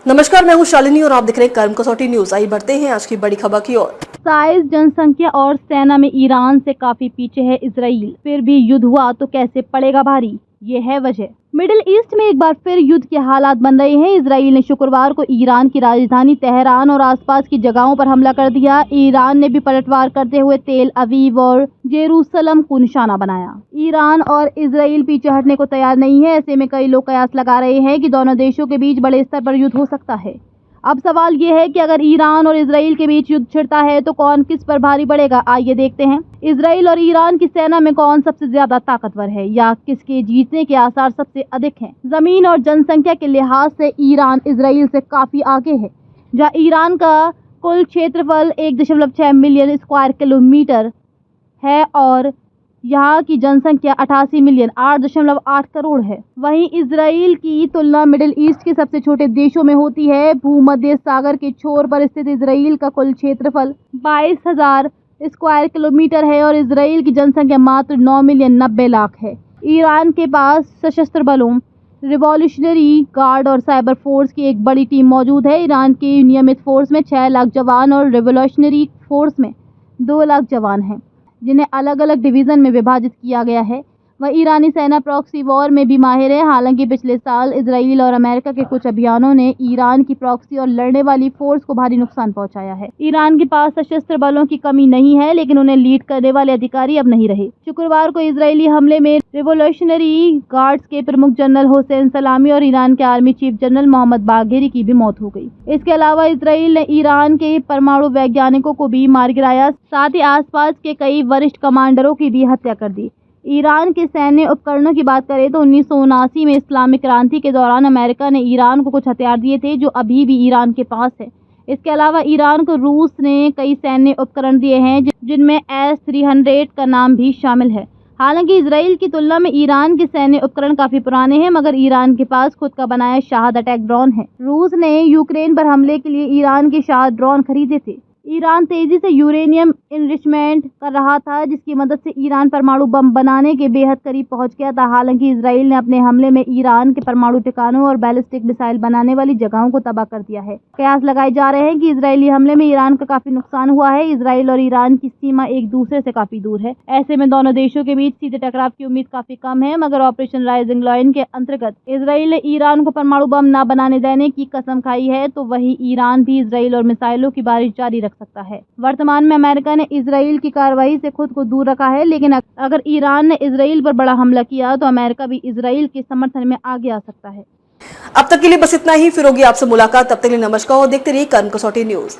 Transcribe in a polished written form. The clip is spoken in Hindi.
नमस्कार, मैं हूं शालिनी और आप देख रहे हैं कर्म कसौटी न्यूज। आइए बढ़ते हैं आज की बड़ी खबर की ओर। साइज, जनसंख्या और सेना में ईरान से काफी पीछे है इजराइल, फिर भी युद्ध हुआ तो कैसे पड़ेगा भारी, ये है वजह। मिडिल ईस्ट में एक बार फिर युद्ध के हालात बन रहे हैं। इजराइल ने शुक्रवार को ईरान की राजधानी तेहरान और आसपास की जगहों पर हमला कर दिया। ईरान ने भी पलटवार करते हुए तेल अवीव और जेरूसलम को निशाना बनाया। ईरान और इजराइल पीछे हटने को तैयार नहीं है। ऐसे में कई लोग कयास लगा रहे हैं कि दोनों देशों के बीच बड़े स्तर पर युद्ध हो सकता है। अब सवाल ये है कि अगर ईरान और इजराइल के बीच युद्ध छिड़ता है तो कौन किस पर भारी पड़ेगा। आइए देखते हैं, इजराइल और ईरान की सेना में कौन सबसे ज्यादा ताकतवर है या किसके जीतने के आसार सबसे अधिक हैं। जमीन और जनसंख्या के लिहाज से ईरान इजराइल से काफी आगे है। जहां ईरान का कुल क्षेत्रफल 1.6 मिलियन स्क्वायर किलोमीटर है और यहाँ की जनसंख्या 88 मिलियन 8.8 करोड़ है। वहीं इजराइल की तुलना मिडिल ईस्ट के सबसे छोटे देशों में होती है। भूमध्य सागर के छोर पर स्थित इजराइल का कुल क्षेत्रफल 22,000 स्क्वायर किलोमीटर है और इजराइल की जनसंख्या मात्र 9 मिलियन 90 लाख है। ईरान के पास सशस्त्र बलों, रिवॉल्यूशनरी गार्ड और साइबर फोर्स की एक बड़ी टीम मौजूद है। ईरान की नियमित फोर्स में 6 लाख जवान और रिवॉल्यूशनरी फोर्स में 2 लाख जवान हैं, जिन्हें अलग अलग डिवीज़न में विभाजित किया गया है। वह ईरानी सेना प्रॉक्सी वॉर में भी माहिर है। हालांकि पिछले साल इजराइल और अमेरिका के कुछ अभियानों ने ईरान की प्रॉक्सी और लड़ने वाली फोर्स को भारी नुकसान पहुंचाया है। ईरान के पास सशस्त्र बलों की कमी नहीं है, लेकिन उन्हें लीड करने वाले अधिकारी अब नहीं रहे। शुक्रवार को इजरायली हमले में रिवॉल्यूशनरी गार्ड्स के प्रमुख जनरल हुसैन सलामी और ईरान के army chief general Mohammad Bagheri की भी मौत हो गई। इसके अलावा इजराइल ने ईरान के परमाणु वैज्ञानिकों को भी मार गिराया, साथ ही आसपास के कई वरिष्ठ कमांडरों की भी हत्या कर दी। ईरान के सैन्य उपकरणों की बात करें तो 1979 में इस्लामिक क्रांति के दौरान अमेरिका ने ईरान को कुछ हथियार दिए थे जो अभी भी ईरान के पास है। इसके अलावा ईरान को रूस ने कई सैन्य उपकरण दिए हैं, जिनमें S-300 का नाम भी शामिल है। हालांकि इजराइल की तुलना में ईरान के सैन्य उपकरण काफी पुराने हैं, मगर ईरान के पास खुद का बनाया शाहद अटैक ड्रोन है। रूस ने यूक्रेन पर हमले के लिए ईरान के शाहद ड्रोन खरीदे थे। ईरान तेजी से यूरेनियम इनरिचमेंट कर रहा था, जिसकी मदद से ईरान परमाणु बम बनाने के बेहद करीब पहुंच गया था। हालांकि इजराइल ने अपने हमले में ईरान के परमाणु ठिकानों और बैलिस्टिक मिसाइल बनाने वाली जगहों को तबाह कर दिया है। कयास लगाए जा रहे हैं कि इजरायली हमले में ईरान का काफी नुकसान हुआ है। इजराइल और ईरान की सीमा एक दूसरे से काफी दूर है। ऐसे में दोनों देशों के बीच सीधे टकराव की उम्मीद काफी कम है, मगर ऑपरेशन राइजिंग लायन के अंतर्गत इजराइल ने ईरान को परमाणु बम न बनाने देने की कसम खाई है, तो वही ईरान भी इजराइल और मिसाइलों की बारिश जारी रख सकता है। वर्तमान में अमेरिका ने इजराइल की कार्रवाई से खुद को दूर रखा है, लेकिन अगर ईरान ने इजराइल पर बड़ा हमला किया तो अमेरिका भी इजराइल के समर्थन में आगे आ सकता है। अब तक के लिए बस इतना ही। फिर होगी आपसे मुलाकात, तब तक के लिए नमस्कार और देखते रहिए कर्म कसौटी न्यूज।